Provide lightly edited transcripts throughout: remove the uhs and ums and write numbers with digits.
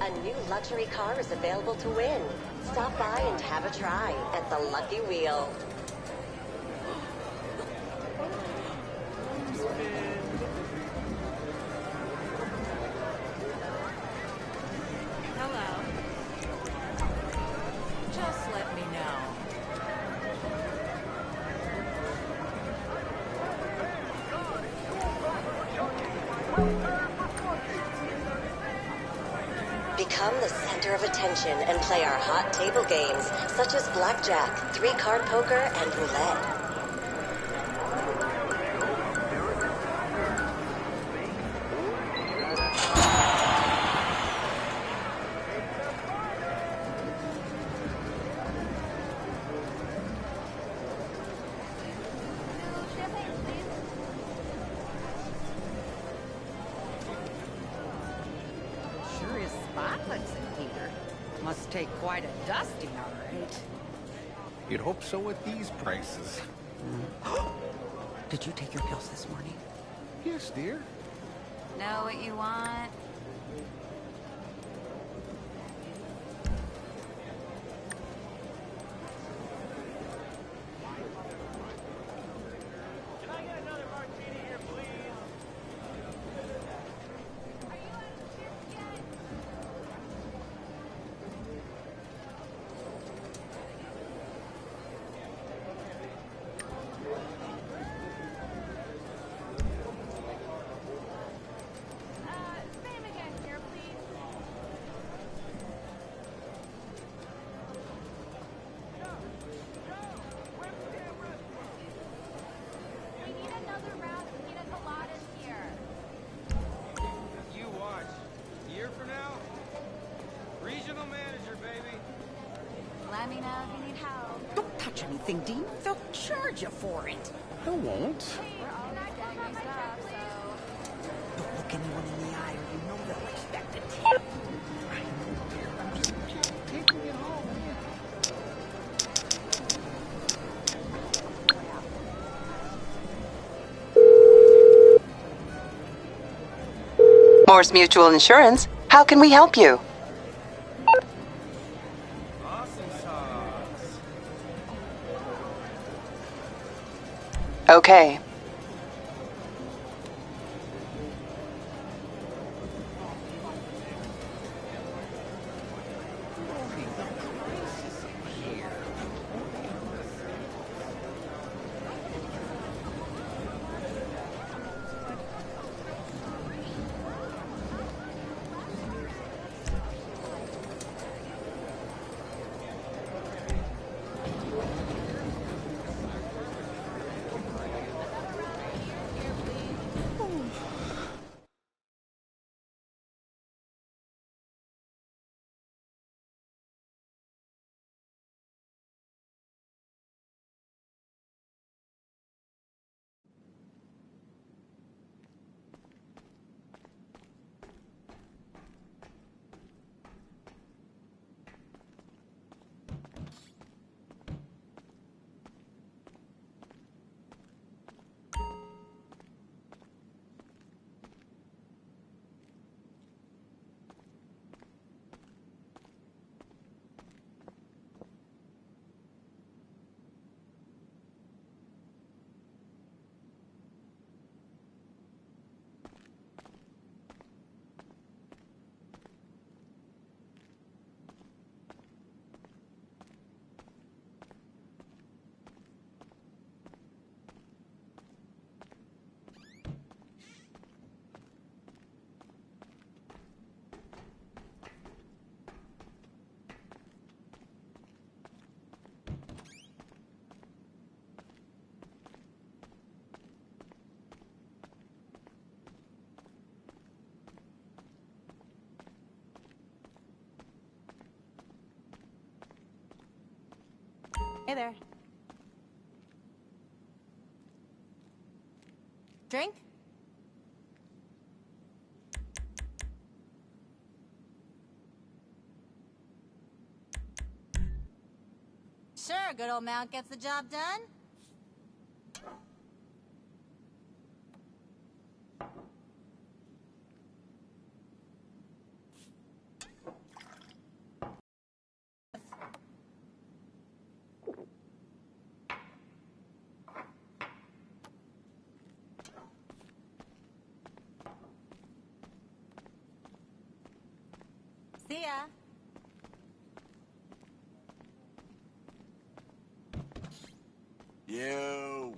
A new luxury car is available to win. Stop by and have a try at the Lucky Wheel. Hello. Just let me know. Become the center of attention and play our hot table games, such as blackjack, 3-card poker, and roulette. Must take quite a dusting, all right. You'd hope so at these prices. Did you take your pills this morning? Yes, dear. Know what you want? Let me know if you need help. Don't touch anything, Dean. They'll charge you for it. I won't. We're all getting new stuff, so... Don't look anyone in the eye or you know they'll expect a tip. I know, dear. I'm just taking it home. Morse Mutual Insurance. How can we help you? Okay. Hey there. Drink? Sure, good old Mount gets the job done. See ya. You.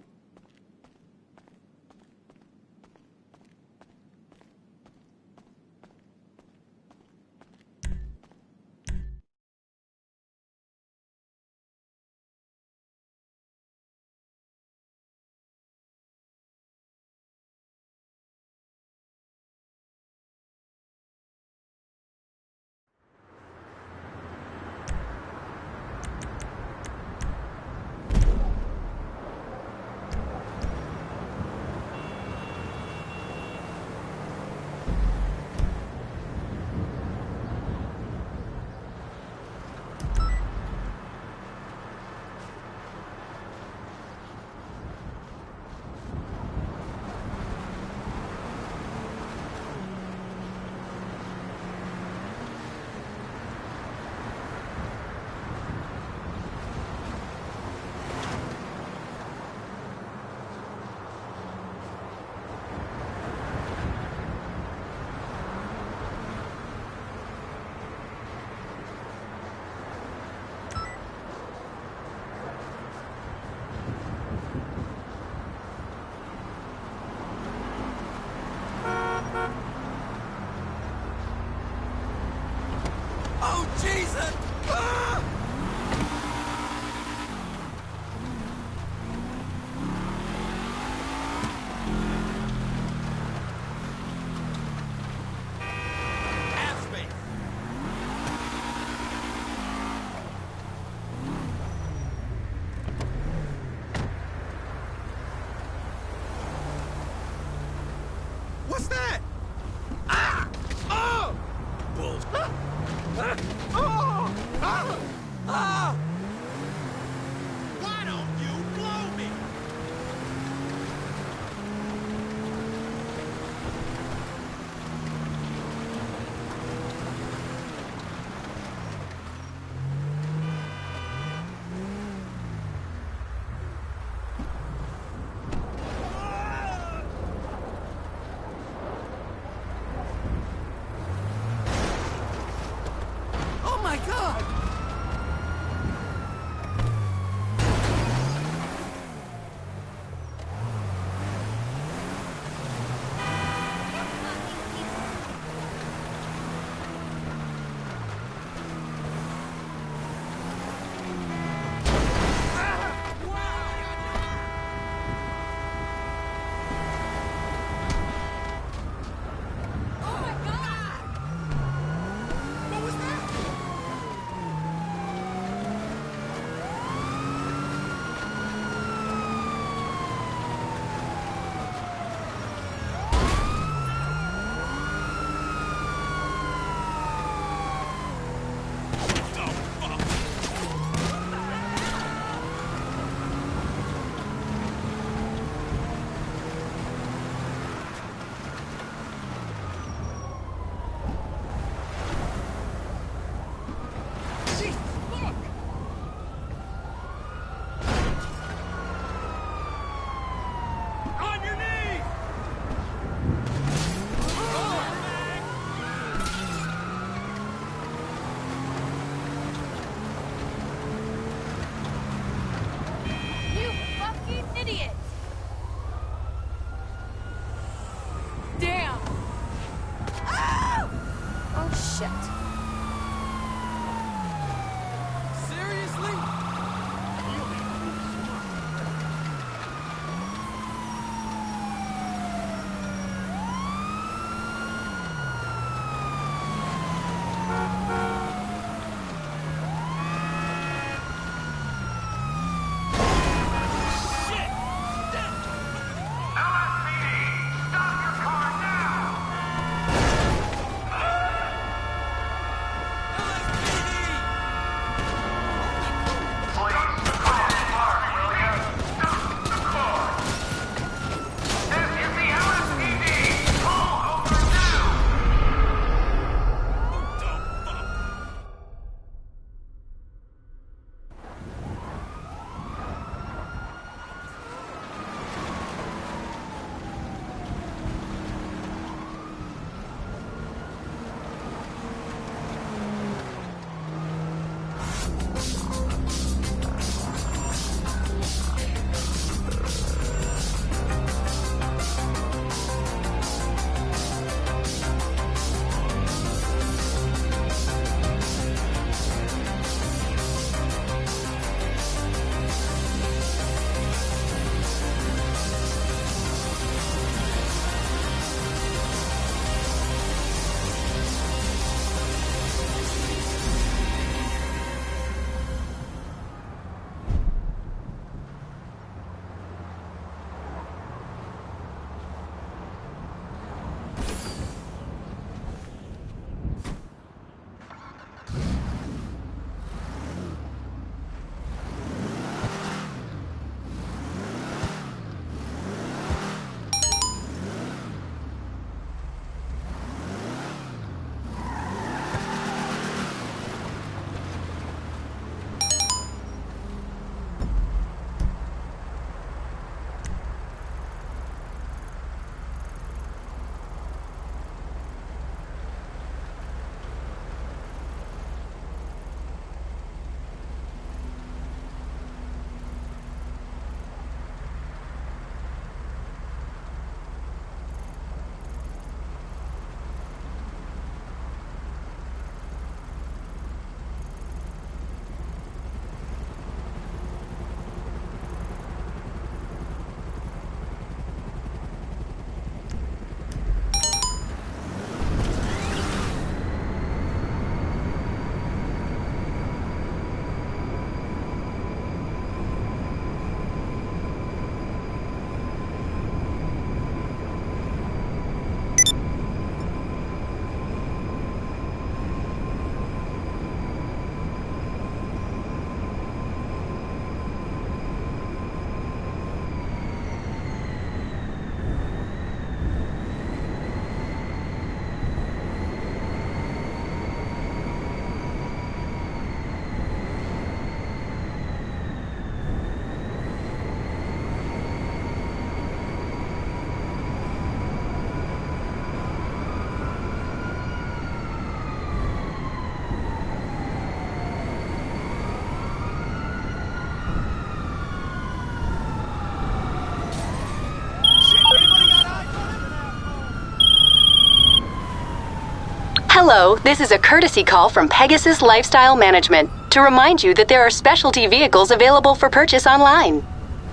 Hello, this is a courtesy call from Pegasus Lifestyle Management to remind you that there are specialty vehicles available for purchase online.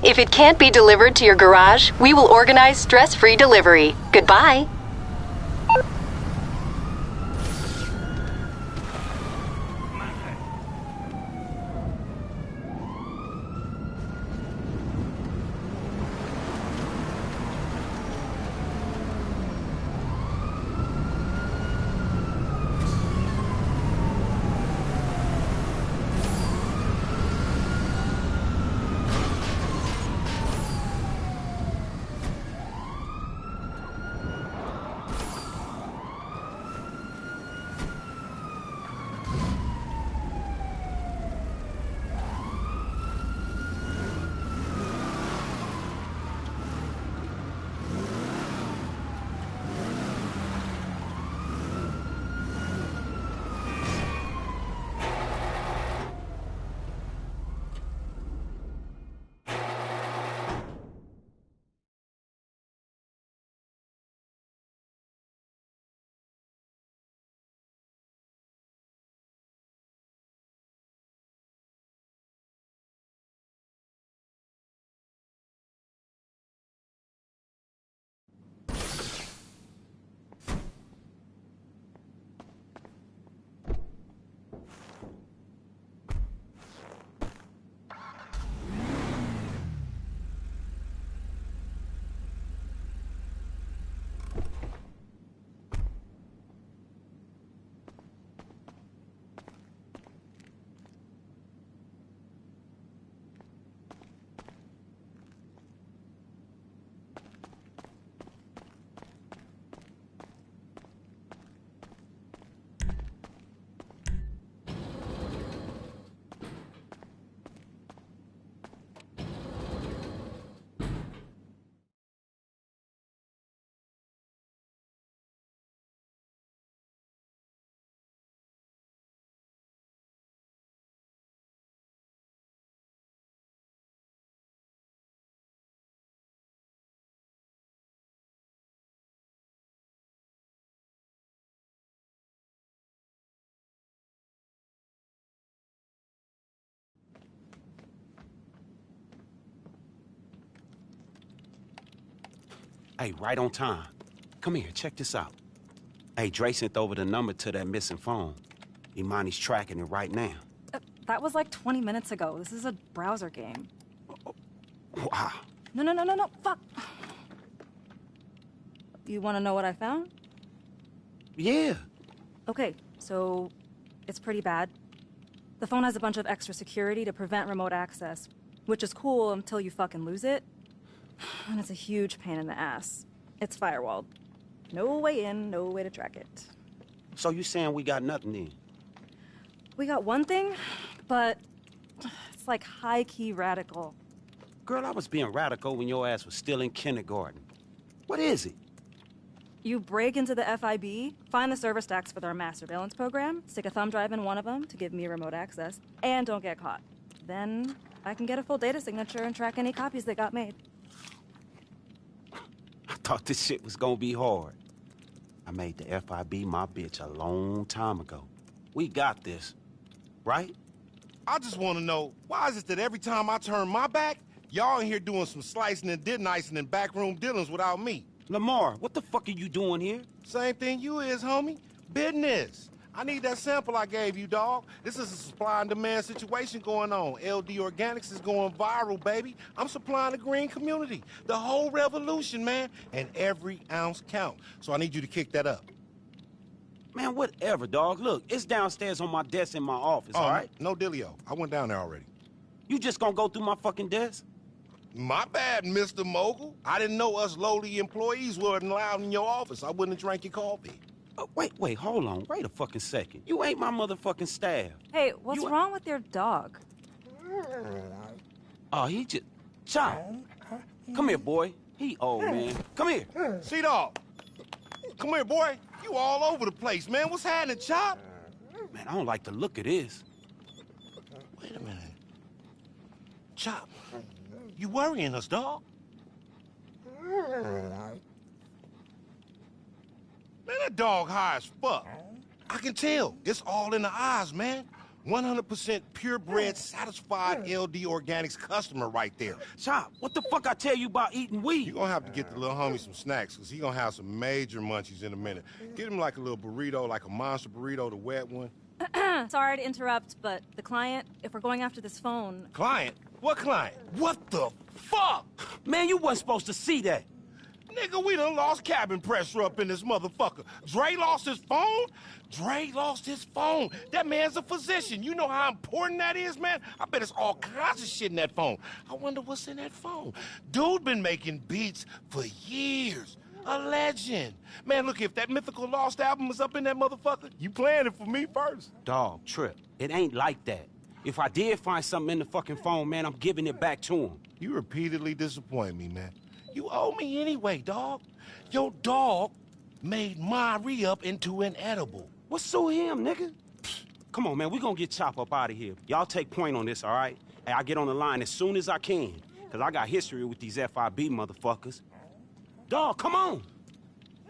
If it can't be delivered to your garage, we will organize stress-free delivery. Goodbye. Hey, right on time. Come here, check this out. Hey, Dre sent over the number to that missing phone. Imani's tracking it right now. That was like 20 minutes ago. This is a browser game. Wow. No, fuck. You want to know what I found? Yeah. Okay, so it's pretty bad. The phone has a bunch of extra security to prevent remote access, which is cool until you fucking lose it. And it's a huge pain in the ass. It's firewalled. No way in, no way to track it. So you saying we got nothing then? We got one thing, but it's like high-key radical. Girl, I was being radical when your ass was still in kindergarten. What is it? You break into the FIB, find the server stacks for their mass surveillance program, stick a thumb drive in one of them to give me remote access, and don't get caught. Then I can get a full data signature and track any copies that got made. I thought this shit was gonna be hard. I made the FIB my bitch a long time ago. We got this, right? I just want to know, why is it that every time I turn my back, y'all in here doing some slicing and dick-nicing and backroom dealings without me? Lamar, what the fuck are you doing here? Same thing you is, homie. Business. I need that sample I gave you, dawg. This is a supply and demand situation going on. LD Organics is going viral, baby. I'm supplying the green community. The whole revolution, man. And every ounce count. So I need you to kick that up. Man, whatever, dog. Look, it's downstairs on my desk in my office, all right? No dealio. I went down there already. You just gonna go through my fucking desk? My bad, Mr. Mogul. I didn't know us lowly employees weren't allowed in your office. I wouldn't have drank your coffee. Wait, hold on. Wait a fucking second. You ain't my motherfucking staff. Hey, what's wrong with your dog? Oh, he just... Chop. Come here, boy. He old, man. Come here. Sea-Dog. Come here, boy. You all over the place, man. What's happening, Chop? Man, I don't like the look of this. Wait a minute. Chop, you worrying us, dog? Man, that dog high as fuck. I can tell. It's all in the eyes, man. 100% purebred, satisfied LD Organics customer right there. Chop, what the fuck I tell you about eating weed? You're gonna have to get the little homie some snacks, because he's gonna have some major munchies in a minute. Get him like a little burrito, like a monster burrito, the wet one. Sorry to interrupt, but the client, if we're going after this phone... Client? What client? What the fuck? Man, you wasn't supposed to see that. Nigga, we done lost cabin pressure up in this motherfucker. Dre lost his phone? Dre lost his phone. That man's a physician. You know how important that is, man? I bet it's all kinds of shit in that phone. I wonder what's in that phone. Dude been making beats for years. A legend. Man, look, if that mythical Lost album is up in that motherfucker, you playing it for me first. Dog, Trip, it ain't like that. If I did find something in the fucking phone, man, I'm giving it back to him. You repeatedly disappoint me, man. You owe me anyway, dog. Your dog made my re-up into an edible. What's so him, nigga? Come on, man, we gonna get Chop up out of here. Y'all take point on this, all right? Hey, I get on the line as soon as I can, because I got history with these FIB motherfuckers. Dog, come on.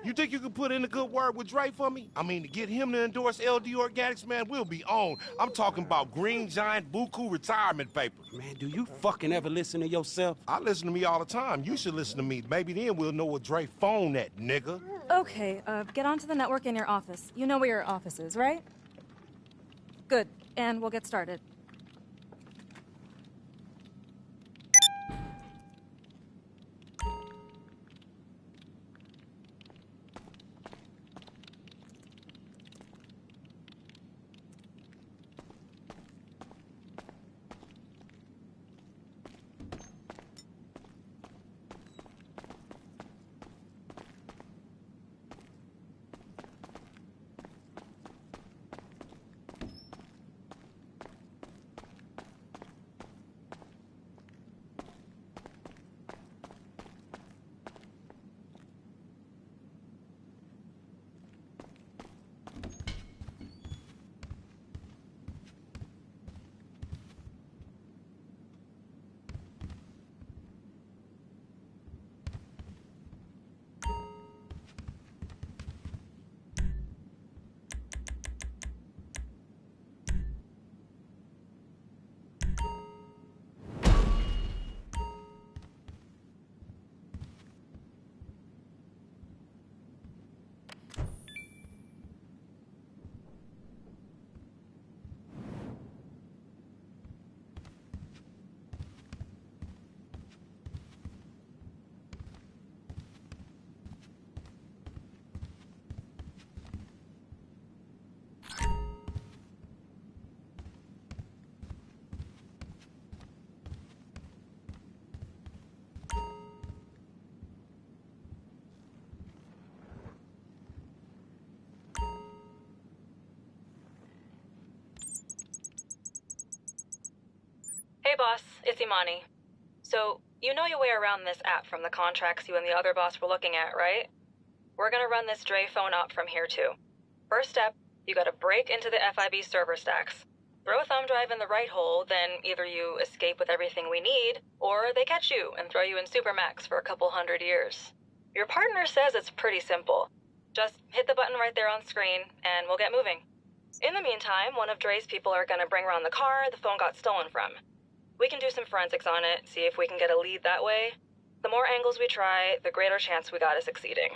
You think you can put in a good word with Dre for me? I mean, to get him to endorse LD Organics, man, we'll be on. I'm talking about Green Giant Buku retirement paper. Man, do you fucking ever listen to yourself? I listen to me all the time. You should listen to me. Maybe then we'll know what Dre phone at, nigga. Okay, get onto the network in your office. You know where your office is, right? Good, and we'll get started. Hey boss, it's Imani. So, you know your way around this app from the contracts you and the other boss were looking at, right? We're gonna run this Dre phone up from here too. First step, you gotta break into the FIB server stacks. Throw a thumb drive in the right hole, then either you escape with everything we need, or they catch you and throw you in Supermax for a couple 100 years. Your partner says it's pretty simple. Just hit the button right there on screen, and we'll get moving. In the meantime, one of Dre's people are gonna bring around the car the phone got stolen from. We can do some forensics on it, see if we can get a lead that way. The more angles we try, the greater chance we got of succeeding.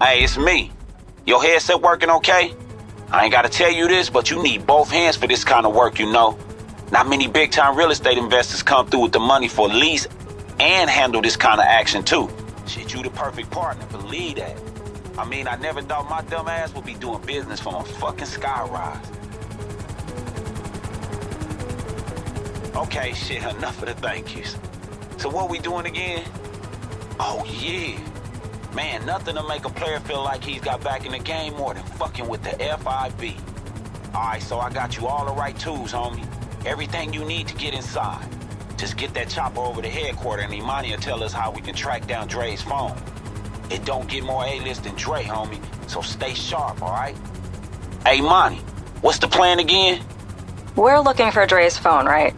Hey, it's me. Your headset working okay? I ain't gotta tell you this, but you need both hands for this kind of work, you know. Not many big-time real estate investors come through with the money for lease and handle this kind of action, too. Shit, you the perfect partner, believe that. I mean, I never thought my dumb ass would be doing business from a fucking skyrise. Okay, shit, enough of the thank yous. So what we doing again? Oh, yeah. Man, nothing to make a player feel like he's got back in the game more than fucking with the FIB. Alright, so I got you all the right tools, homie. Everything you need to get inside. Just get that chopper over to headquarters and Imani will tell us how we can track down Dre's phone. It don't get more A-list than Dre, homie, so stay sharp, all right? Hey, Imani, what's the plan again? We're looking for Dre's phone, right?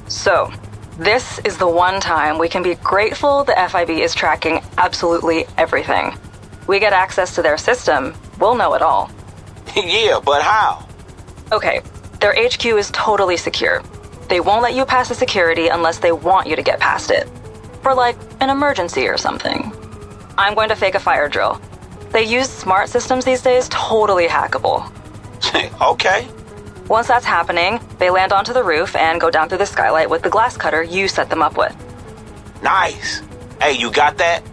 So, this is the one time we can be grateful the FIB is tracking absolutely everything. We get access to their system, we'll know it all. Yeah, but how? Okay, their HQ is totally secure. They won't let you pass the security unless they want you to get past it. For like, an emergency or something. I'm going to fake a fire drill. They use smart systems these days, totally hackable. Okay. Once that's happening, they land onto the roof and go down through the skylight with the glass cutter you set them up with. Nice. Hey, you got that?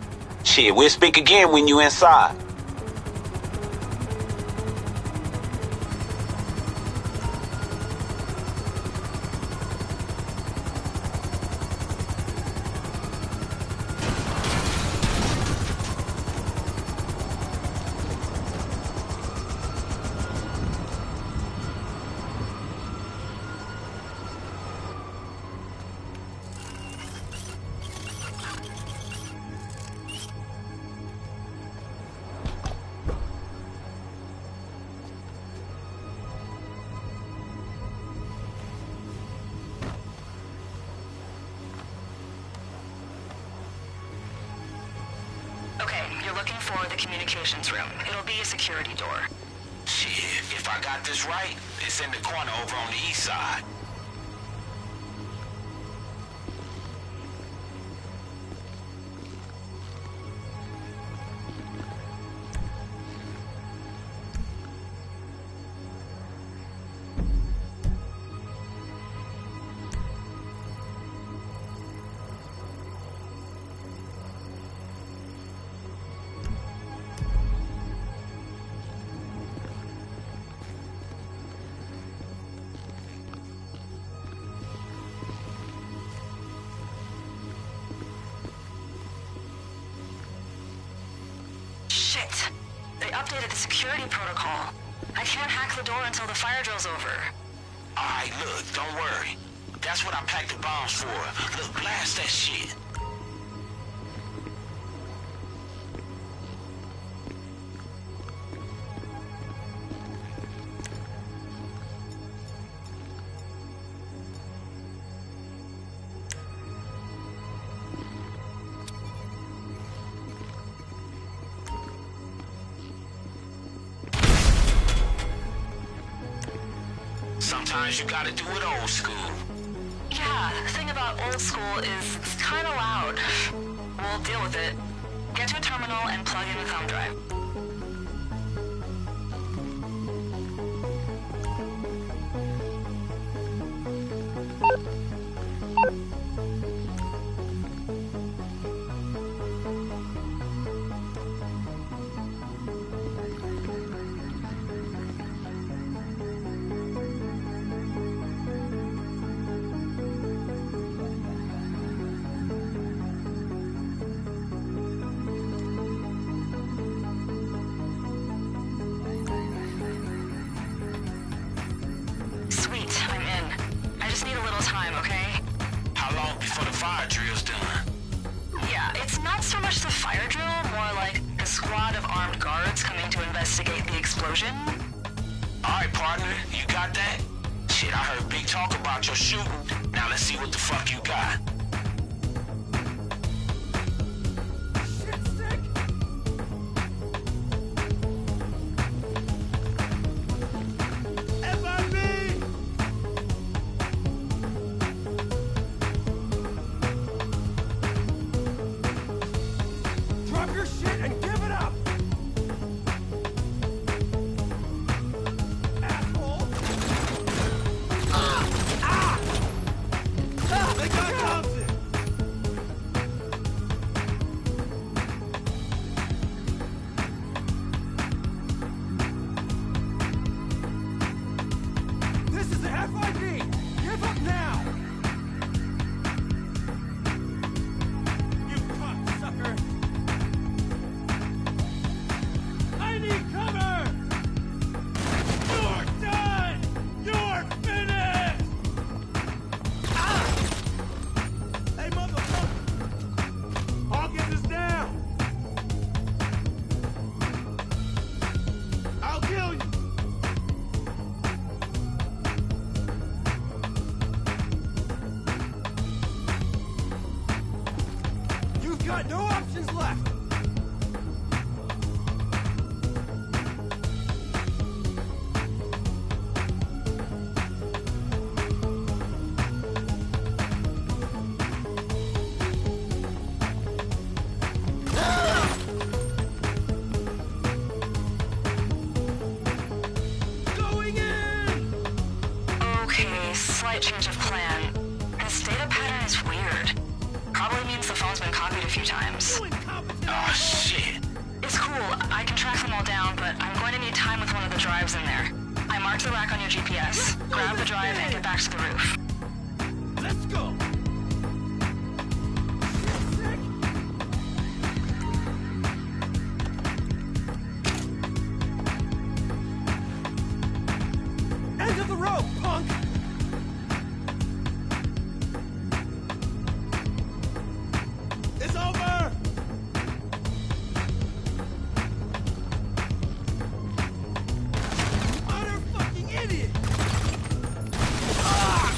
Shit, we'll speak again when you inside. Okay, you're looking for the communications room. It'll be a security door. Shit, if I got this right, it's in the corner over on the east side. Shit! They updated the security protocol. I can't hack the door until the fire drill's over. Alright, look, don't worry. That's what I packed the bombs for. Look, blast that shit. Sometimes you gotta do it old school. Yeah, the thing about old school is it's kinda loud. We'll deal with it. Get to a terminal and plug in the thumb drive. Sweet, I'm in. I just need a little time, okay? How long before the fire drill's done? Yeah, it's not so much the fire drill, more like a squad of armed guards coming to investigate the explosion. Alright, partner, you got that? Shit, I heard big talk about your shooting. Now let's see what the fuck you got. Drop your shit and give it up! Asshole! They got guns! left! Change of plan. This data pattern is weird. Probably means the phone's been copied a few times. Oh, shit. It's cool. I can track them all down, but I'm going to need time with one of the drives in there. I marked the rack on your GPS. Grab the drive and get back to the roof. Let's go! End of the rope, punk! It's over! Utter fucking idiot! Ah!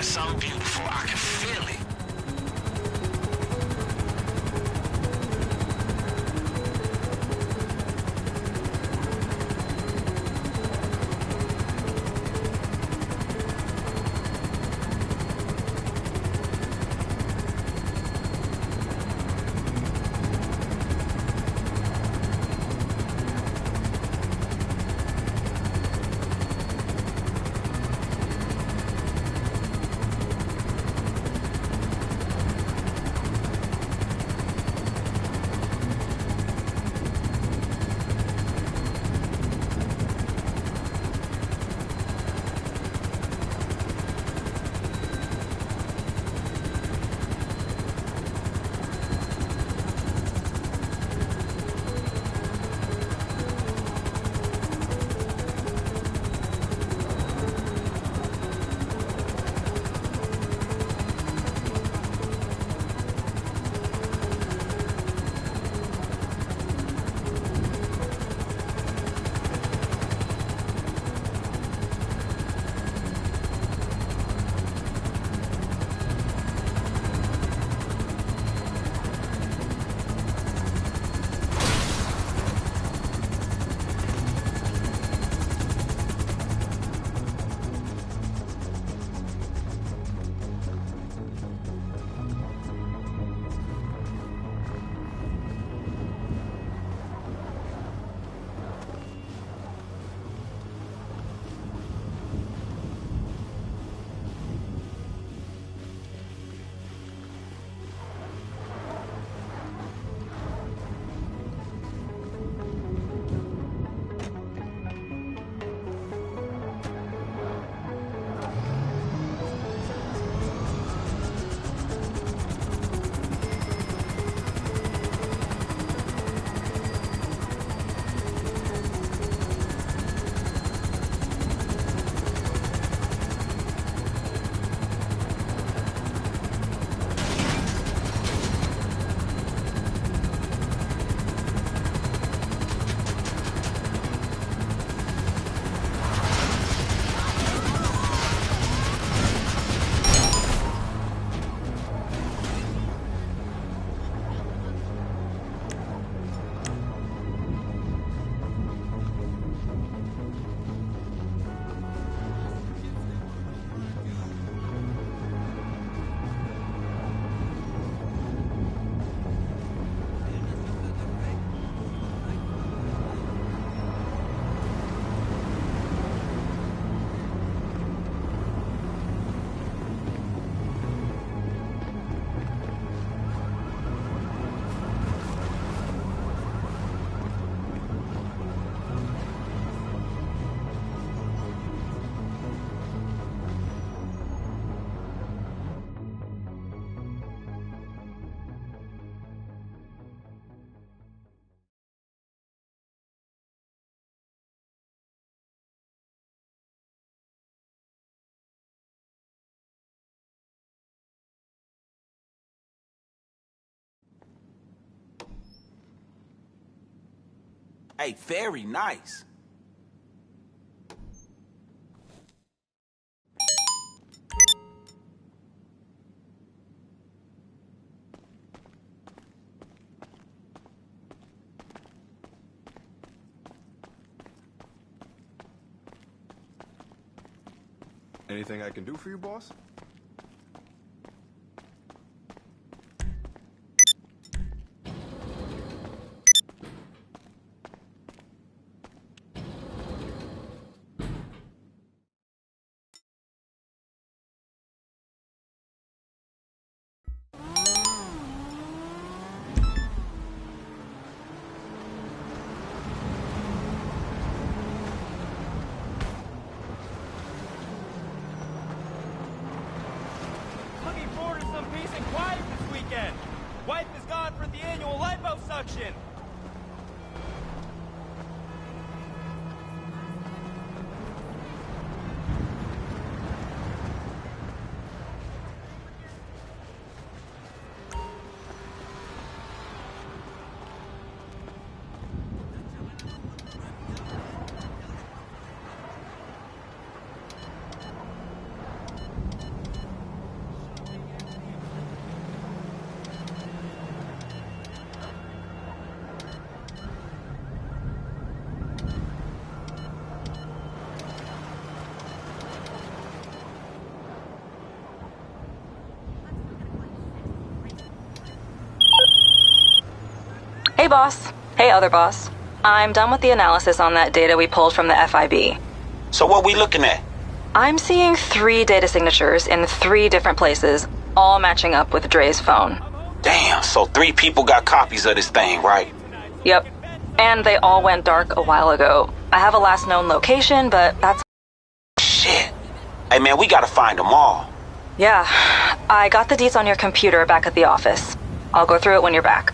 There's something beautiful. I can feel it. Hey, very nice. Anything I can do for you, boss? Wife is gone for the annual liposuction. Hey, boss. Hey, other boss. I'm done with the analysis on that data we pulled from the FIB. So what we looking at? I'm seeing 3 data signatures in 3 different places, all matching up with Dre's phone. Damn, so 3 people got copies of this thing, right? Yep. And they all went dark a while ago. I have a last known location, but that's... Shit. Hey man, we gotta find them all. Yeah. I got the deets on your computer back at the office. I'll go through it when you're back.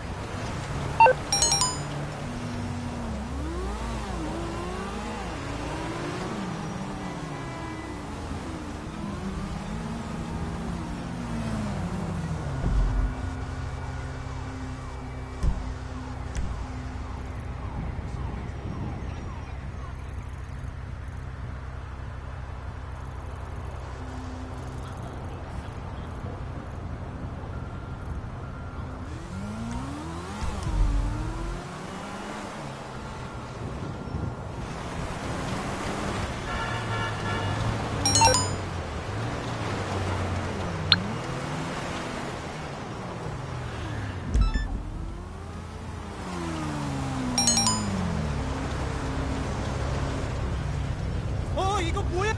이거 뭐야?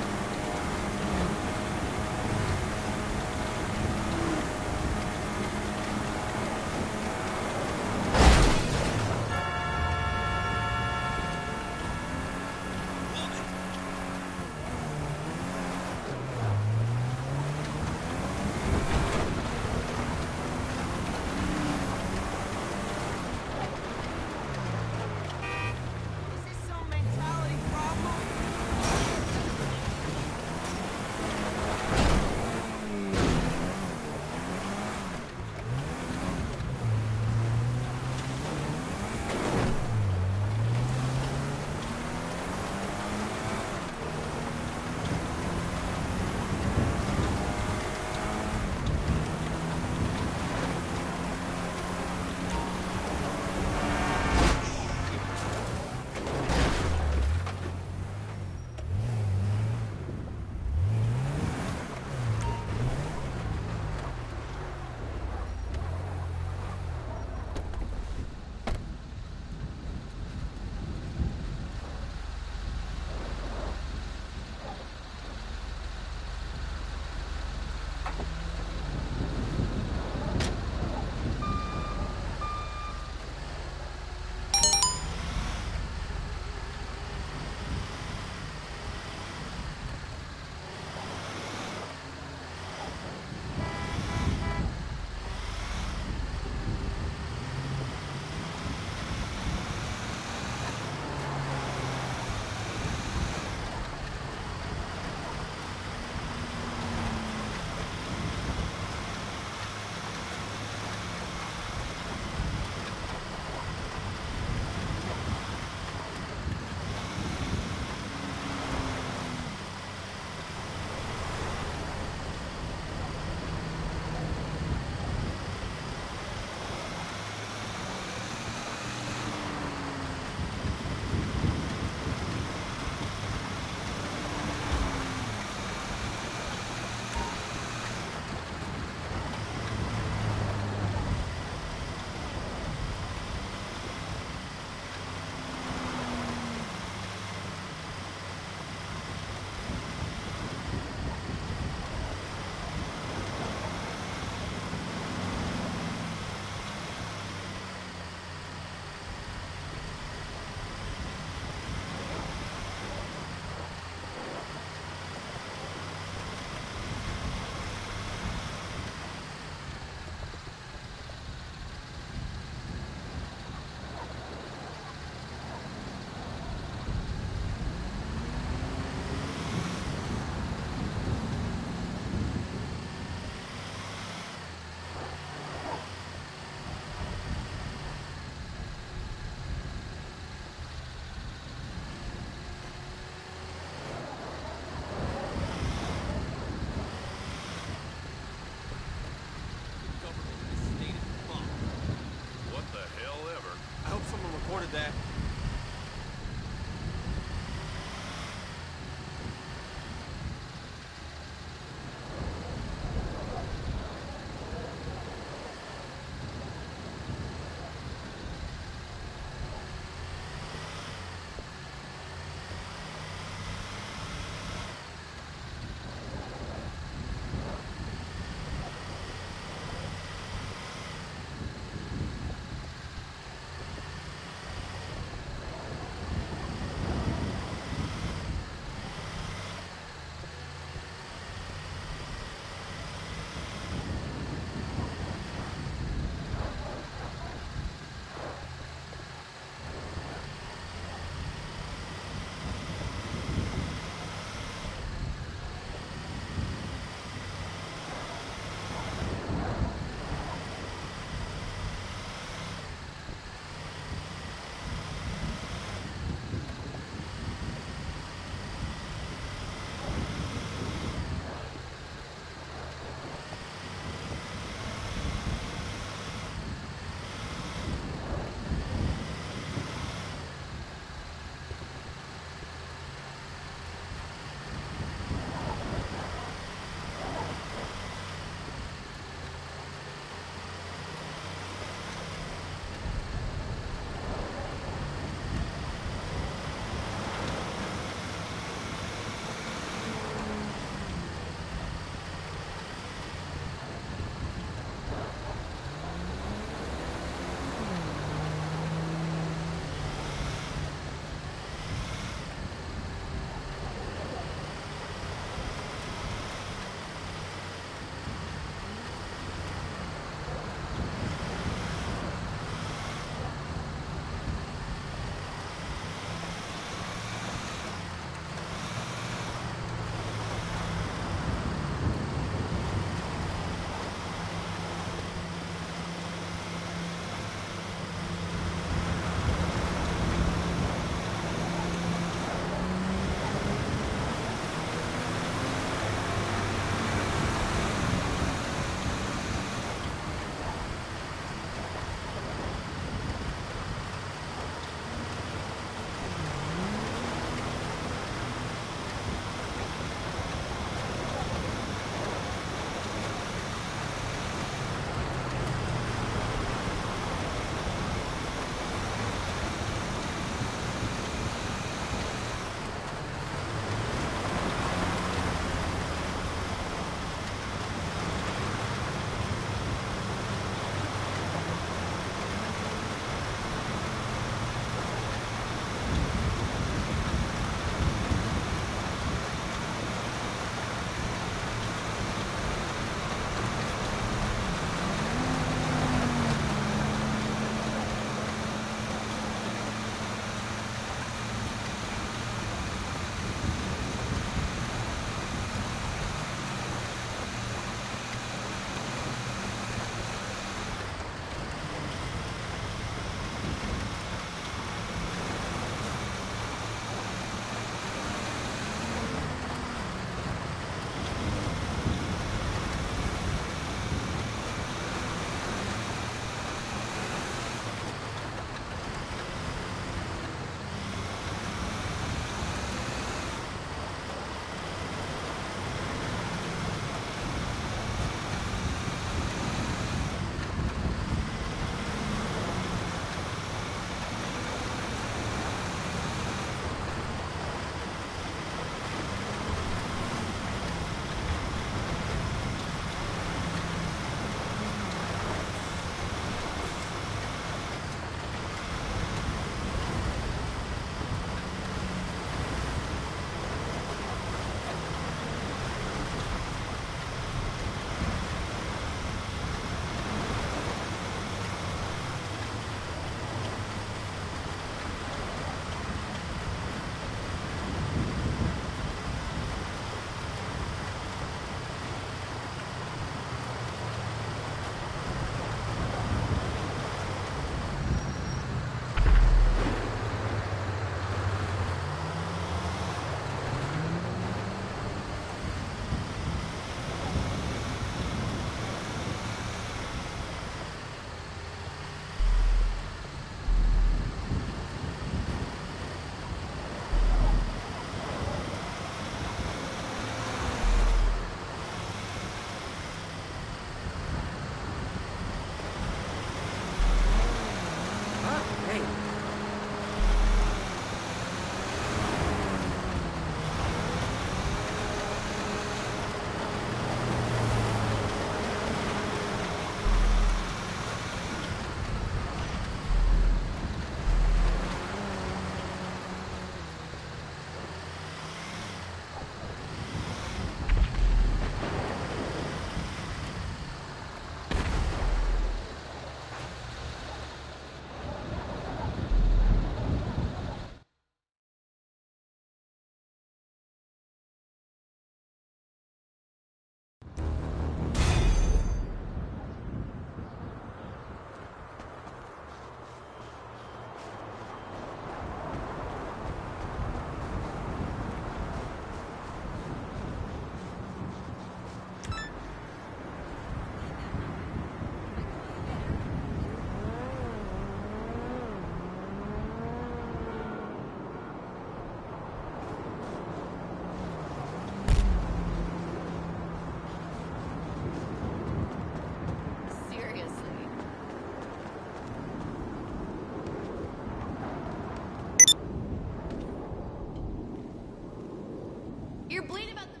You're bleeding about the...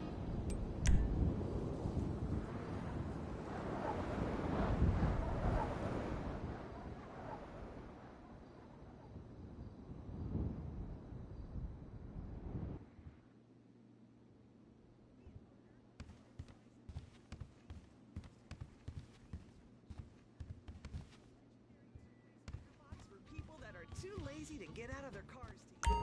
For people that are too lazy to get out of their cars to eat.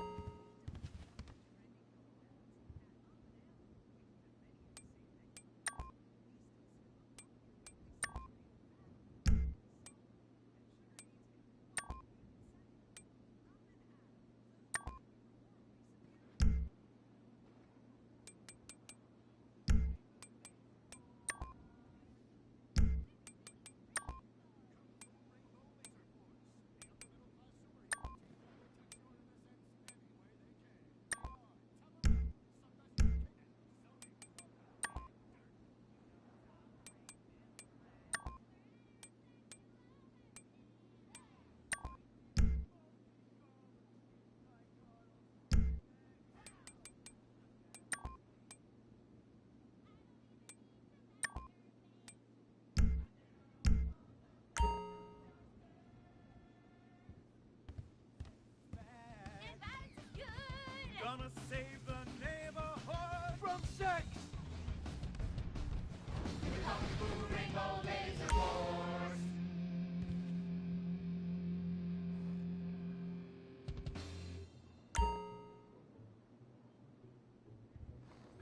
Gonna save the neighborhood from sex.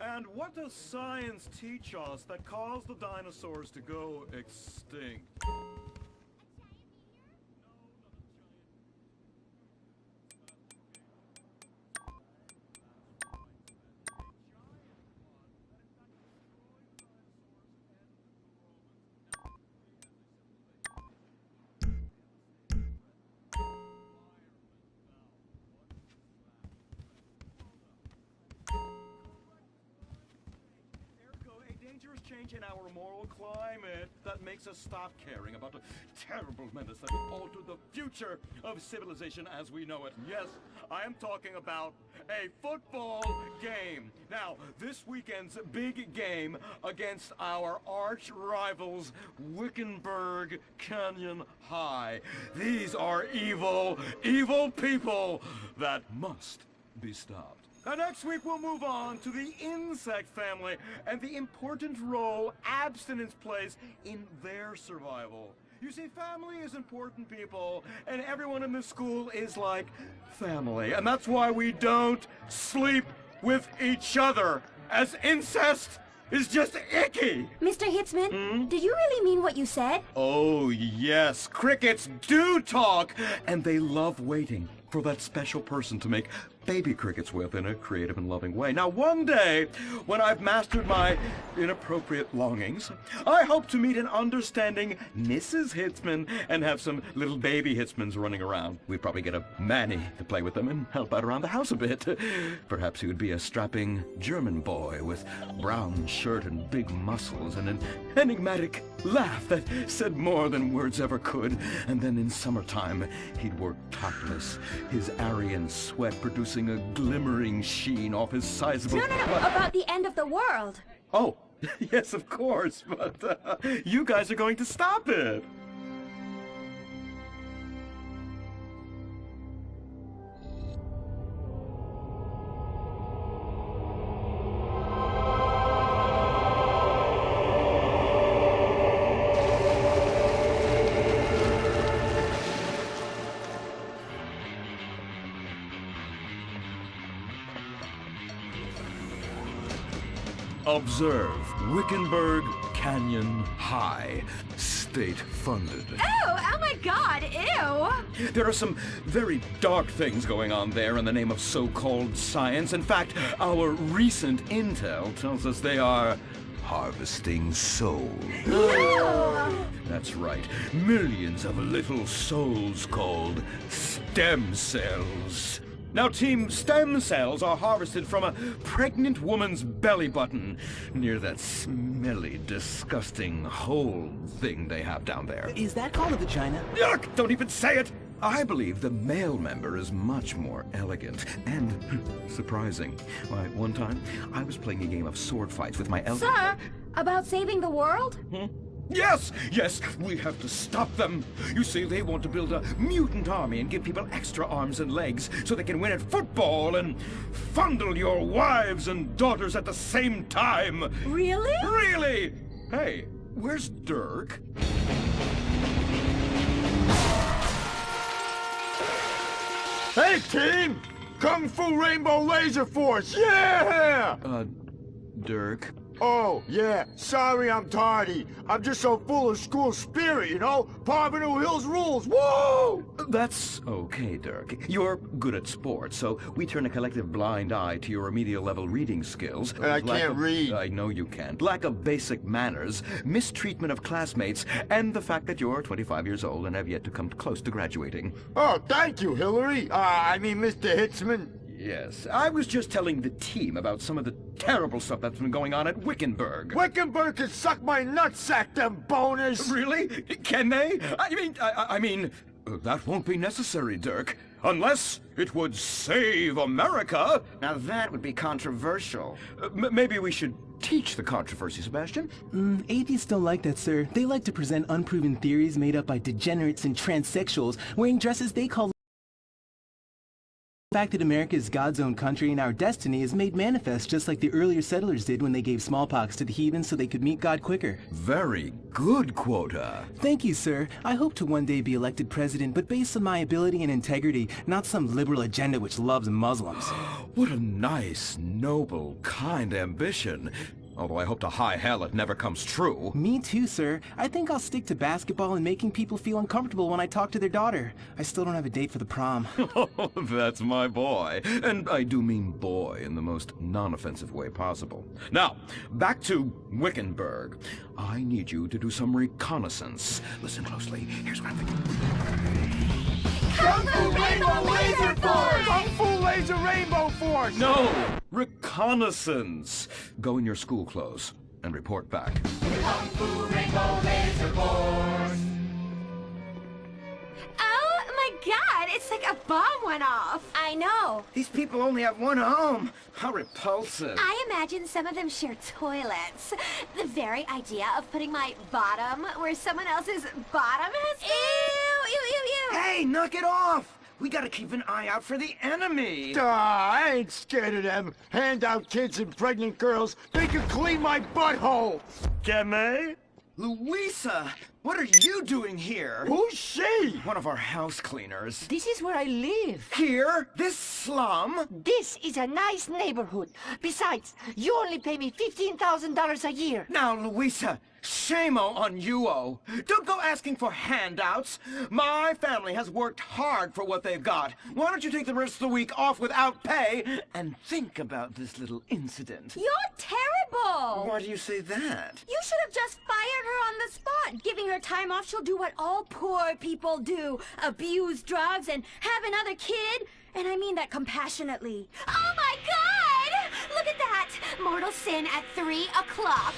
And what does science teach us that caused the dinosaurs to go extinct? Dangerous change in our moral climate that makes us stop caring about the terrible menace that will alter the future of civilization as we know it. Yes, I am talking about a football game. Now, this weekend's big game against our arch rivals, Wickenburg Canyon High. These are evil, evil people that must be stopped. Now, next week, we'll move on to the insect family and the important role abstinence plays in their survival. You see, family is important, people, and everyone in this school is like family. And that's why we don't sleep with each other, as incest is just icky. Mr. Hitzman, did you really mean what you said? Oh, yes. Crickets do talk, and they love waiting for that special person to make baby crickets with in a creative and loving way. Now, one day, when I've mastered my inappropriate longings, I hope to meet an understanding Mrs. Hitzman and have some little baby Hitzmans running around. We'd probably get a Manny to play with them and help out around the house a bit. Perhaps he would be a strapping German boy with brown shirt and big muscles and an enigmatic laugh that said more than words ever could. And then in summertime, he'd work topless, his Aryan sweat producing a glimmering sheen off his sizable... No, about the end of the world. Oh, yes, of course, but you guys are going to stop it. Observe Wickenburg Canyon High, state-funded. Oh my God, ew! There are some very dark things going on there in the name of so-called science. In fact, our recent intel tells us they are harvesting souls. Ew! That's right. Millions of little souls called stem cells. Now, Team Stem Cells are harvested from a pregnant woman's belly button near that smelly, disgusting hole thing they have down there. Is that called a vagina? Yuck! Don't even say it! I believe the male member is much more elegant and surprising. Why, one time, I was playing a game of sword fights with my elder... Sir, about saving the world? Yes! Yes! We have to stop them! You see, they want to build a mutant army and give people extra arms and legs so they can win at football and fondle your wives and daughters at the same time! Really? Really! Hey, where's Dirk? Hey, team! Kung Fu Rainbow Laser Force! Yeah! Dirk? Oh, yeah. Sorry I'm tardy. I'm just so full of school spirit, you know? Parvenu Hills rules. Woo! That's okay, Dirk. You're good at sports, so we turn a collective blind eye to your remedial level reading skills. I can't read. I know you can't. Lack of basic manners, mistreatment of classmates, and the fact that you're 25 years old and have yet to come close to graduating. Oh, thank you, Hillary. I mean, Mr. Hitzman. Yes, I was just telling the team about some of the terrible stuff that's been going on at Wickenburg. Wickenburg can suck my nutsack, them boners! Really? Can they? I mean, that won't be necessary, Dirk. Unless it would save America. Now that would be controversial. Maybe we should teach the controversy, Sebastian. Atheists don't like that, sir. They like to present unproven theories made up by degenerates and transsexuals wearing dresses they call... The fact that America is God's own country and our destiny is made manifest just like the earlier settlers did when they gave smallpox to the heathens so they could meet God quicker. Very good, Quota. Thank you, sir. I hope to one day be elected president, but based on my ability and integrity, not some liberal agenda which loves Muslims. What a nice, noble, kind ambition. Although I hope to high hell it never comes true. Me too, sir. I think I'll stick to basketball and making people feel uncomfortable when I talk to their daughter. I still don't have a date for the prom. Oh, that's my boy. And I do mean boy in the most non-offensive way possible. Now, back to Wickenburg. I need you to do some reconnaissance. Listen closely. Here's what I'm thinking. Kung Fu Rainbow Laser Force! Kung Fu Laser Rainbow Force! No! Reconnaissance! Go in your school clothes and report back. Kung Fu Rainbow Laser Force! Oh my god, it's like a bomb went off. I know. These people only have one home. How repulsive. I imagine some of them share toilets. The very idea of putting my bottom where someone else's bottom has been. Ew, ew, ew, ew. Hey, knock it off. We gotta keep an eye out for the enemy. I ain't scared of them. Handout kids and pregnant girls. They can clean my butthole. Can they? Louisa, what are you doing here? Who's she? One of our house cleaners. This is where I live. Here? This slum? This is a nice neighborhood. Besides, you only pay me $15,000 a year. Now, Louisa, shame-o on you-o. Don't go asking for handouts. My family has worked hard for what they've got. Why don't you take the rest of the week off without pay and think about this little incident? You're terrible. Why do you say that? You should have just fired her on the spot. Giving her time off, she'll do what all poor people do. Abuse drugs and have another kid. And I mean that compassionately. Oh my God! Look at that! Mortal sin at 3 o'clock.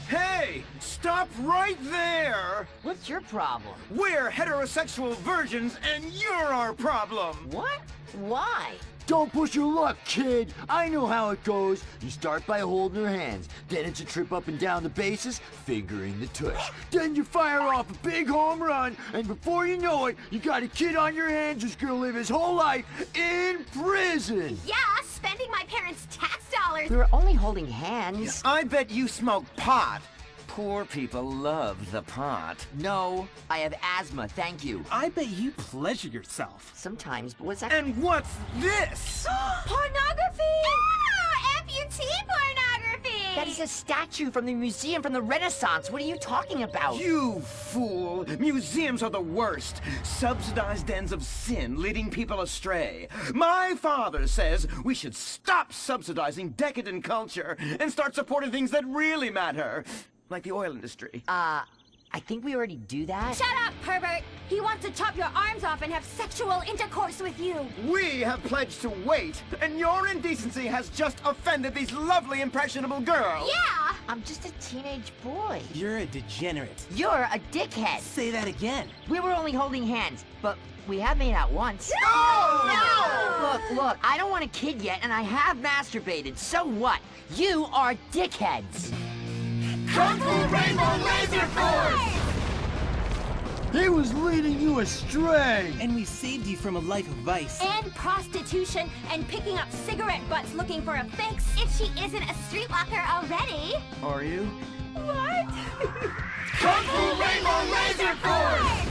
Hey! Stop right there! What's your problem? We're heterosexual virgins and you're our problem! What? Why? Don't push your luck, kid. I know how it goes. You start by holding her hands. Then it's a trip up and down the bases, fingering the tush. Then you fire off a big home run, and before you know it, you got a kid on your hands who's gonna live his whole life in prison. Yeah, spending my parents' tax dollars. We were only holding hands. I bet you smoke pot. Poor people love the pot. No, I have asthma, thank you. I bet you pleasure yourself. Sometimes, but what's that? And what's this? Pornography! Oh, amputee pornography! That is a statue from the museum from the Renaissance. What are you talking about? You fool! Museums are the worst. Subsidized dens of sin leading people astray. My father says we should stop subsidizing decadent culture and start supporting things that really matter. Like the oil industry. I think we already do that. Shut up, pervert! He wants to chop your arms off and have sexual intercourse with you. We have pledged to wait, and your indecency has just offended these lovely, impressionable girls. Yeah! I'm just a teenage boy. You're a degenerate. You're a dickhead. Say that again. We were only holding hands, but we have made out once. No! Look, I don't want a kid yet, and I have masturbated. So what? You are dickheads. Kung Fu Rainbow Laser Force! He was leading you astray! And we saved you from a life of vice. And prostitution and picking up cigarette butts looking for a fix if she isn't a streetwalker already. Are you? What? Kung Fu Rainbow Laser Force!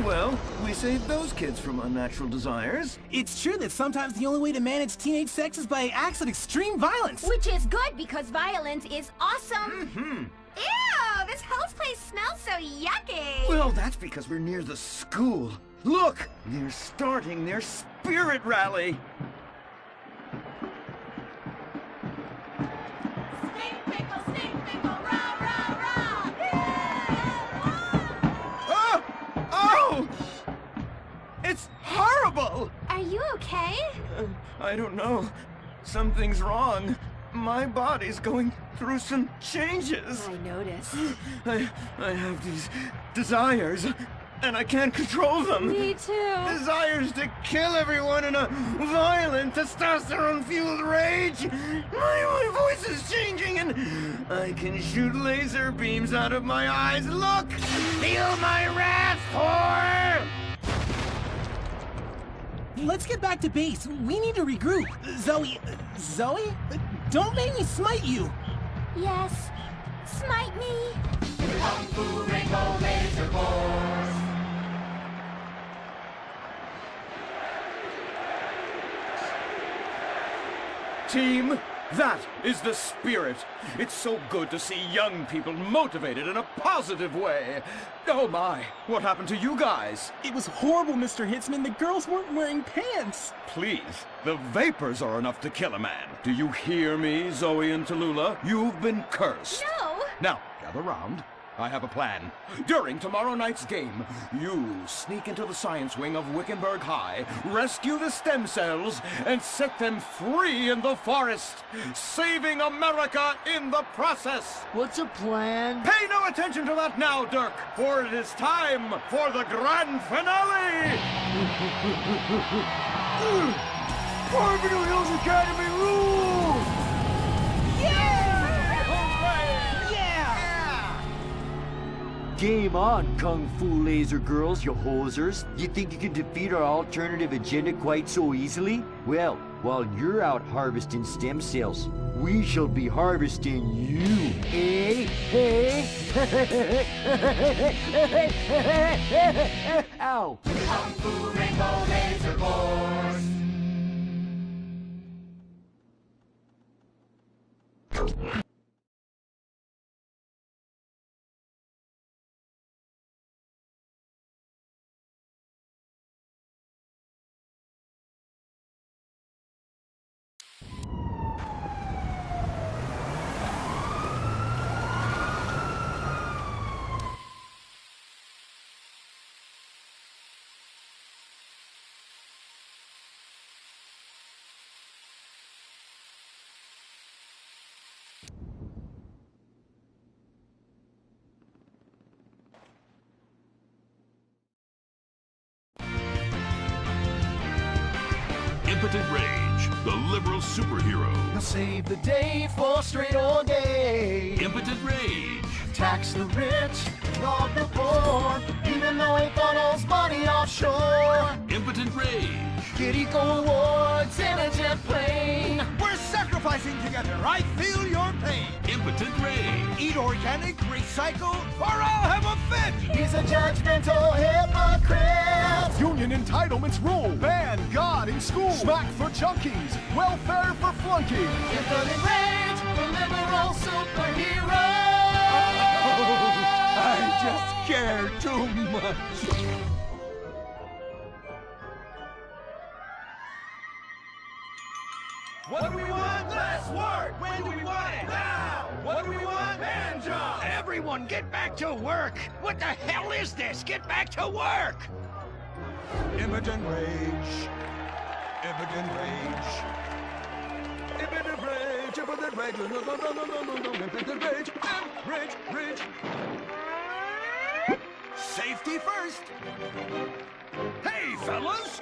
Well, we saved those kids from unnatural desires. It's true that sometimes the only way to manage teenage sex is by acts of extreme violence. Which is good because violence is awesome. Mm-hmm. Ew, this whole place smells so yucky. Well, that's because we're near the school. Look, they're starting their spirit rally. Stink pickle, rah, rah, rah. Oh! Oh! It's horrible! Are you okay? I don't know. Something's wrong. My body's going through some changes. I noticed. I have these desires, and I can't control them. Me too. Desires to kill everyone in a violent, testosterone-fueled rage. My voice is changing, and I can shoot laser beams out of my eyes. Look! Feel my wrath, whore! Let's get back to base. We need to regroup. Zoe? Don't make me smite you. Yes, smite me. Kung Fu Rainbow Laser Force! Team, that is the spirit. It's so good to see young people motivated in a positive way. Oh my, what happened to you guys? It was horrible, Mr. Hitzman. The girls weren't wearing pants. Please, the vapors are enough to kill a man. Do you hear me, Zoe and Tallulah? You've been cursed. No. Now, gather round. I have a plan. During tomorrow night's game, you sneak into the science wing of Wickenburg High, rescue the stem cells, and set them free in the forest, saving America in the process. What's a plan? Pay no attention to that now, Dirk, for it is time for the grand finale! Parvenu Hills Academy rules! Game on, Kung Fu Laser Girls, you hosers. You think you can defeat our alternative agenda quite so easily? Well, while you're out harvesting stem cells, we shall be harvesting you, eh? Hey? Ow! Kung Fu Rainbow Laser Force! Impotent Rage, the liberal superhero. He'll save the day for straight or gay. Impotent Rage. Tax the rich, rob the poor, even though he funnels money offshore. Impotent Rage. Get eco awards in a jet plane. We're sacrificing together. I feel your pain. Impotent Rage. Eat organic, recycle, or I'll have a fit. He's a judgmental hypocrite. Union entitlements rule. Ban God in school. Smack for junkies. Welfare for flunkies. Impotent Rage, the liberal superhero. I just care too much. What do we want? Less work! When do we want it? Now! What do we want? Hand jobs! Everyone, get back to work! What the hell is this? Get back to work! Impotent rage. Impotent rage. Impotent rage. Impotent rage. No, impotent rage. Rage. Rage. Safety first. Hey, fellas!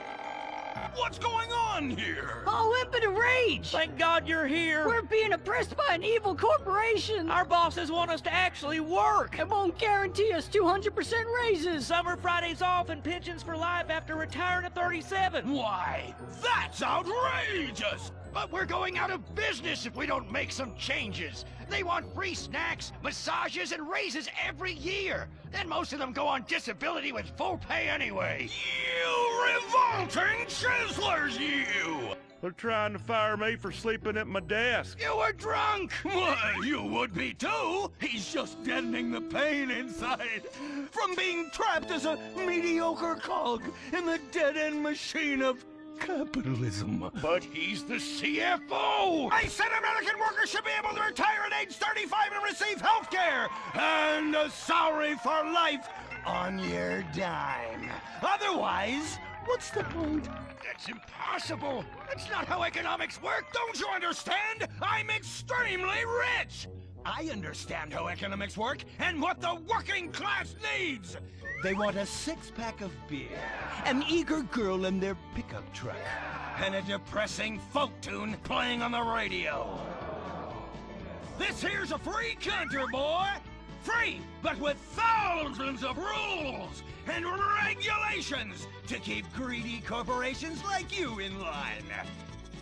What's going on here? Oh, impotent rage! Thank God you're here. We're being oppressed by an evil corporation. Our bosses want us to actually work. It won't guarantee us 200% raises. Summer Fridays off and pensions for life after retiring at 37. Why, that's outrageous! But we're going out of business if we don't make some changes. They want free snacks, massages, and raises every year. Then most of them go on disability with full pay anyway. You revolting chiselers, you! They're trying to fire me for sleeping at my desk. You were drunk! Why, you would be too! He's just deadening the pain inside from being trapped as a mediocre cog in the dead-end machine of capitalism. But he's the CFO! I said American workers should be able to retire at age 35 and receive health care and a salary for life on your dime. Otherwise, what's the point? That's impossible! That's not how economics work! Don't you understand? I'm extremely rich! I understand how economics work and what the working class needs! They want a six-pack of beer, an eager girl in their pickup truck, and a depressing folk tune playing on the radio. This here's a free country, boy! Free, but with thousands of rules and regulations to keep greedy corporations like you in line.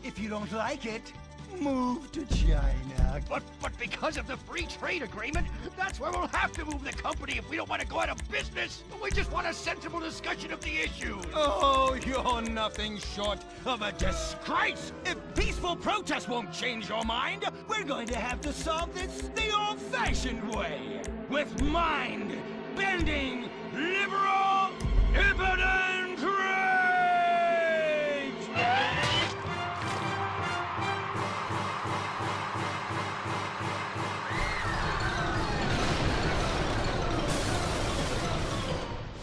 If you don't like it, move to China. But because of the free trade agreement, that's where we'll have to move the company if we don't want to go out of business. We just want a sensible discussion of the issue. Oh, you're nothing short of a disgrace. If peaceful protest won't change your mind, we're going to have to solve this the old-fashioned way. With mind-bending, liberal, impotent rage!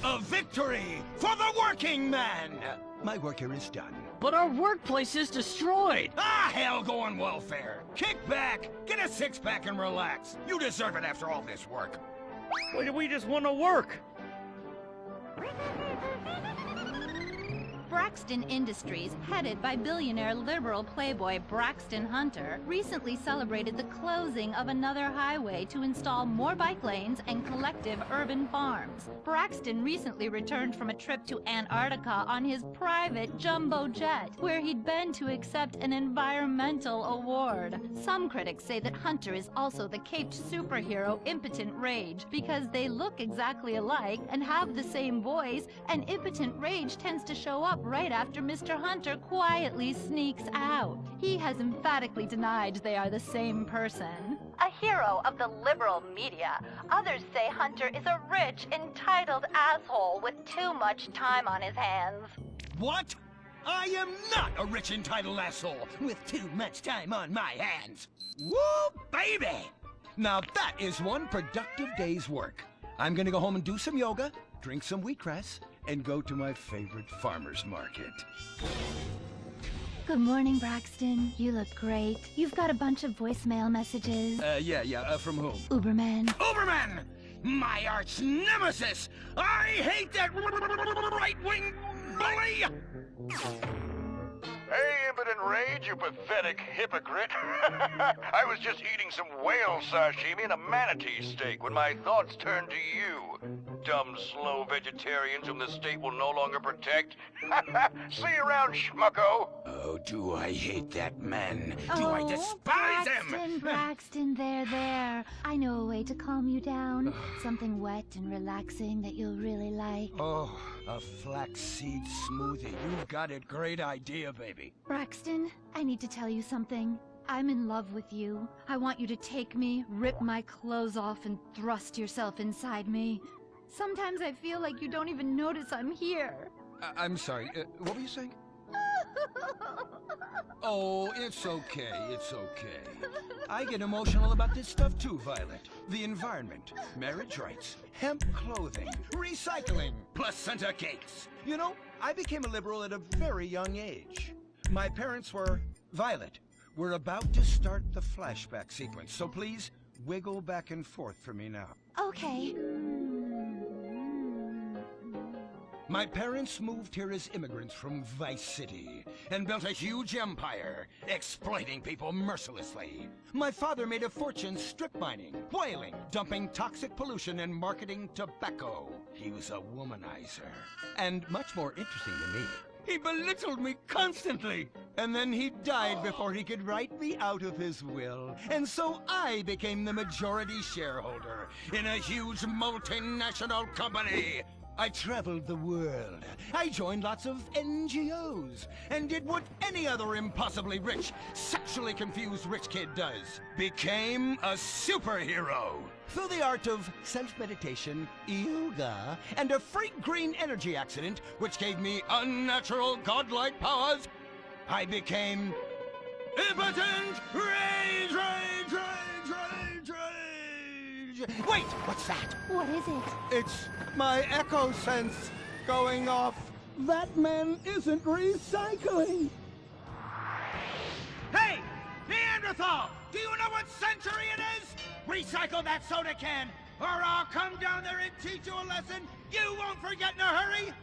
A victory for the working man! My work here is done. But our workplace is destroyed. Ah, hell, go on welfare. Kick back, get a six-pack and relax. You deserve it after all this work. We just want to work. Braxton Industries, headed by billionaire liberal playboy Braxton Hunter, recently celebrated the closing of another highway to install more bike lanes and collective urban farms. Braxton recently returned from a trip to Antarctica on his private jumbo jet, where he'd been to accept an environmental award. Some critics say that Hunter is also the caped superhero Impotent Rage, because they look exactly alike and have the same voice, and Impotent Rage tends to show up right after Mr. Hunter quietly sneaks out. He has emphatically denied they are the same person. A hero of the liberal media, others say Hunter is a rich, entitled asshole with too much time on his hands. What? I am not a rich, entitled asshole with too much time on my hands. Woo, baby! Now that is one productive day's work. I'm gonna go home and do some yoga, drink some wheatgrass, and go to my favorite farmer's market. Good morning, Braxton. You look great. You've got a bunch of voicemail messages. From whom? Uberman. Uberman! My arch nemesis! I hate that right-wing bully! Hey, Impotent Rage, you pathetic hypocrite. I was just eating some whale sashimi and a manatee steak when my thoughts turned to you. Dumb, slow vegetarians whom the state will no longer protect. See you around, schmucko. Oh, do I hate that man. Do I despise him? Braxton, there. I know a way to calm you down. Something wet and relaxing that you'll really like. Oh, a flaxseed smoothie. You've got a great idea, baby. Braxton, I need to tell you something. I'm in love with you. I want you to take me, rip my clothes off, and thrust yourself inside me. Sometimes I feel like you don't even notice I'm here. I'm sorry, what were you saying? Oh, it's okay, it's okay. I get emotional about this stuff too, Violet. The environment, marriage rights, hemp clothing, recycling, placenta cakes. You know, I became a liberal at a very young age. My parents were... Violet, we're about to start the flashback sequence, so please wiggle back and forth for me now. Okay. My parents moved here as immigrants from Vice City and built a huge empire, exploiting people mercilessly. My father made a fortune strip mining, whaling, dumping toxic pollution, and marketing tobacco. He was a womanizer. And much more interesting to me, he belittled me constantly. And then he died before he could write me out of his will. And so I became the majority shareholder in a huge multinational company. I traveled the world. I joined lots of NGOs and did what any other impossibly rich, sexually confused rich kid does. Became a superhero. Through the art of self-meditation, yoga, and a freak green energy accident, which gave me unnatural godlike powers, I became impotent rage, rage, rage, rage, rage. Wait, what's that? What is it? It's my echo sense going off. That man isn't recycling. Hey! Neanderthal! Do you know what century it is? Recycle that soda can, or I'll come down there and teach you a lesson you won't forget in a hurry!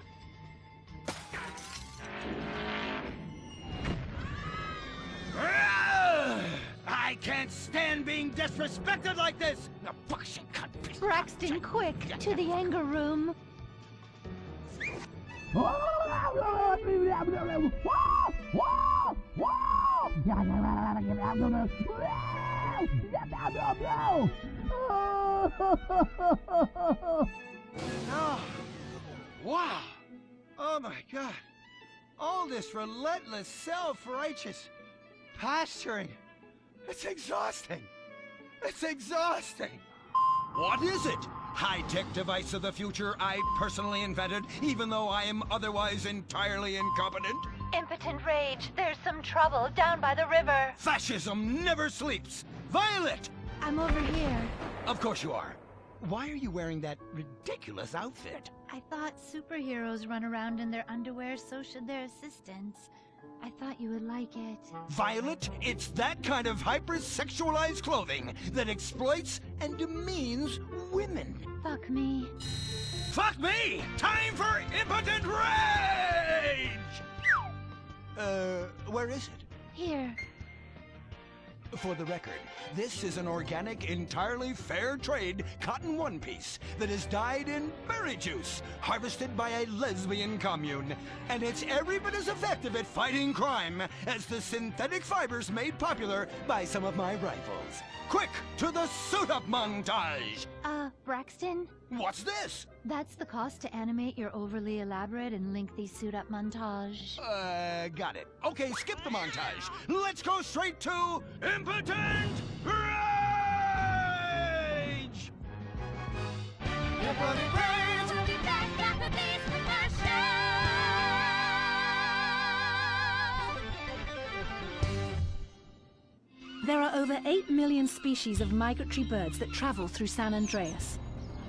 I can't stand being disrespected like this! No, bullshit, cunt. Braxton, quick, to the anger room. Oh, wow! Oh my God! All this relentless, self-righteous posturing. It's exhausting. It's exhausting. What is it? High-tech device of the future I personally invented, even though I am otherwise entirely incompetent? Impotent rage, there's some trouble down by the river. Fascism never sleeps. Violet! I'm over here. Of course you are. Why are you wearing that ridiculous outfit? I thought superheroes run around in their underwear, so should their assistants. I thought you would like it. Violet, it's that kind of hypersexualized clothing that exploits and demeans women. Fuck me. Fuck me! Time for impotent rage! Where is it? Here. For the record, this is an organic, entirely fair trade cotton one-piece that is dyed in berry juice, harvested by a lesbian commune. And it's every bit as effective at fighting crime as the synthetic fibers made popular by some of my rivals. Quick, to the suit-up montage! Braxton? What's this? That's the cost to animate your overly elaborate and lengthy suit-up montage. Got it. Okay, skip the montage. Let's go straight to impotent rage! Impotent rage! We'll be back after these commercials. There are over 8 million species of migratory birds that travel through San Andreas.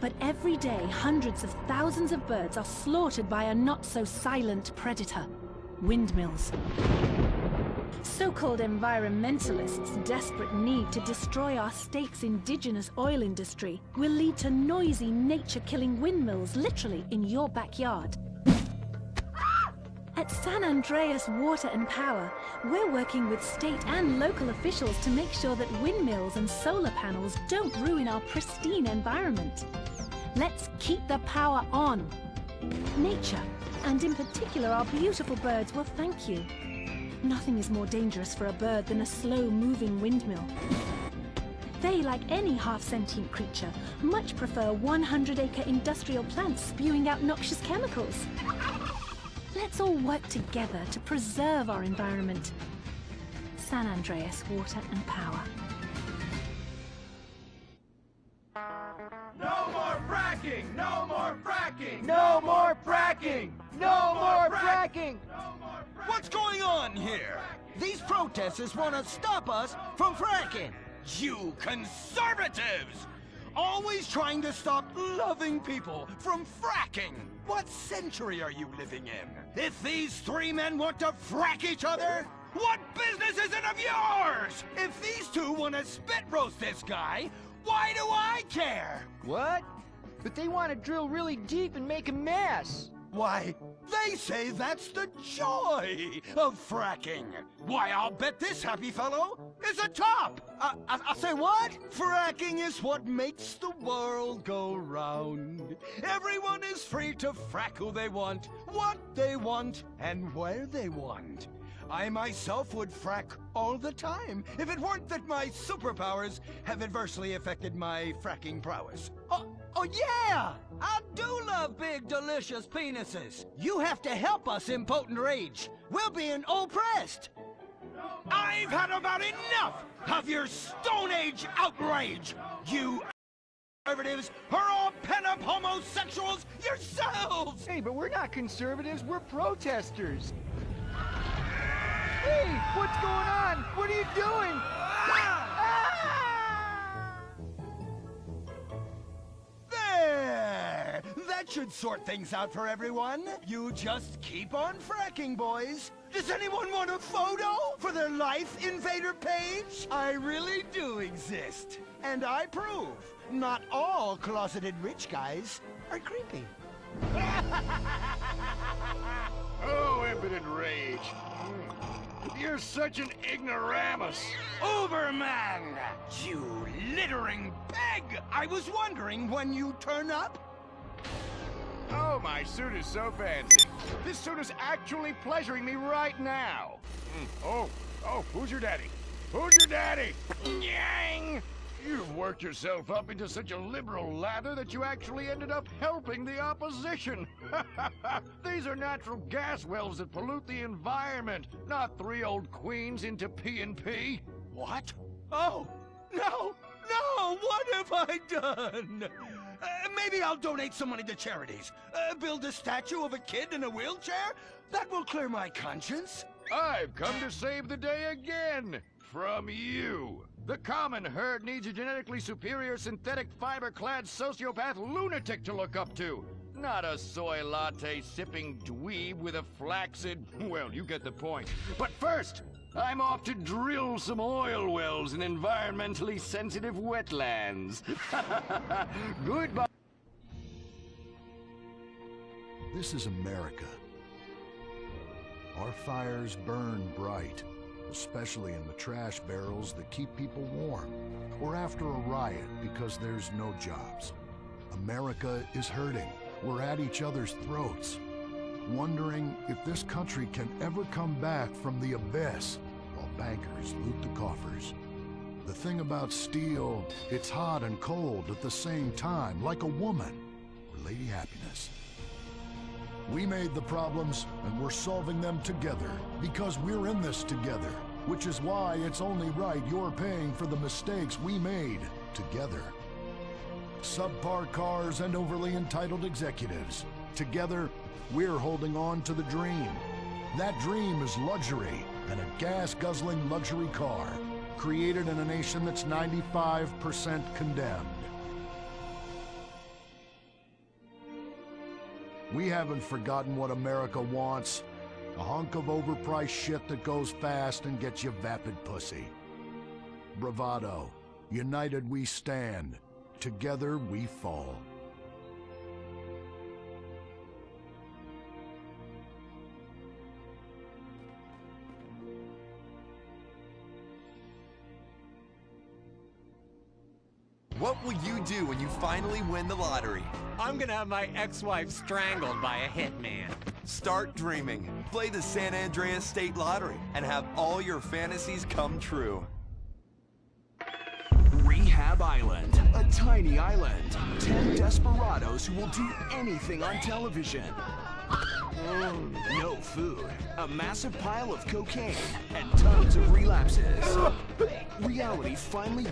But every day, hundreds of thousands of birds are slaughtered by a not-so-silent predator, windmills. So-called environmentalists' desperate need to destroy our state's indigenous oil industry will lead to noisy, nature-killing windmills literally in your backyard. At San Andreas Water and Power, we're working with state and local officials to make sure that windmills and solar panels don't ruin our pristine environment. Let's keep the power on. Nature, and in particular our beautiful birds, will thank you. Nothing is more dangerous for a bird than a slow-moving windmill. They, like any half-sentient creature, much prefer 100-acre industrial plants spewing out noxious chemicals. Let's all work together to preserve our environment. San Andreas Water and Power. No more fracking! No more fracking! No more fracking! No more fracking! What What's going on here? These protesters want to stop us from fracking. You conservatives! Always trying to stop loving people from fracking. What century are you living in? If these three men want to frack each other, what business is it of yours? If these two want to spit roast this guy, why do I care? What? But they want to drill really deep and make a mess. Why, they say that's the joy of fracking. Why, I'll bet this happy fellow is a top. I say what? Fracking is what makes the world go round. Everyone is free to frack who they want, what they want, and where they want. I myself would frack all the time if it weren't that my superpowers have adversely affected my fracking prowess. Oh yeah! I do love big, delicious penises. You have to help us, impotent rage. We're being oppressed. I've had about enough of your Stone Age outrage. You conservatives are all pent-up homosexuals yourselves! Hey, but we're not conservatives, we're protesters. Hey, what's going on? What are you doing? There! That should sort things out for everyone. You just keep on fracking, boys. Does anyone want a photo for their Life Invader page? I really do exist. And I prove not all closeted rich guys are creepy. Oh, impotent rage. You're such an ignoramus. Uberman! You littering pig! I was wondering when you turn up. Oh, my suit is so fancy. This suit is actually pleasuring me right now. Oh, who's your daddy? Who's your daddy? Yang! You've worked yourself up into such a liberal lather that you actually ended up helping the opposition. These are natural gas wells that pollute the environment, not three old queens into P&P. What? Oh, no, what have I done? Maybe I'll donate some money to charities. Build a statue of a kid in a wheelchair? That will clear my conscience. I've come to save the day again. From you. The common herd needs a genetically superior synthetic fiber-clad sociopath lunatic to look up to. Not a soy latte sipping dweeb with a flaccid... Well, you get the point. But first, I'm off to drill some oil wells in environmentally sensitive wetlands. Goodbye. This is America. Our fires burn bright, especially in the trash barrels that keep people warm, or after a riot because there's no jobs. America is hurting. We're at each other's throats, wondering if this country can ever come back from the abyss while bankers loot the coffers. The thing about steel, it's hot and cold at the same time, like a woman, or Lady Happiness. We made the problems, and we're solving them together, because we're in this together, which is why it's only right you're paying for the mistakes we made together. Subpar cars and overly entitled executives. Together, we're holding on to the dream. That dream is luxury, and a gas-guzzling luxury car, created in a nation that's 95% condemned. We haven't forgotten what America wants. A hunk of overpriced shit that goes fast and gets you vapid pussy. Bravado. United we stand. Together we fall. What will you do when you finally win the lottery? I'm gonna have my ex-wife strangled by a hitman. Start dreaming. Play the San Andreas State Lottery and have all your fantasies come true. Rehab Island, a tiny island. 10 desperados who will do anything on television. No food, a massive pile of cocaine, and tons of relapses. Reality finally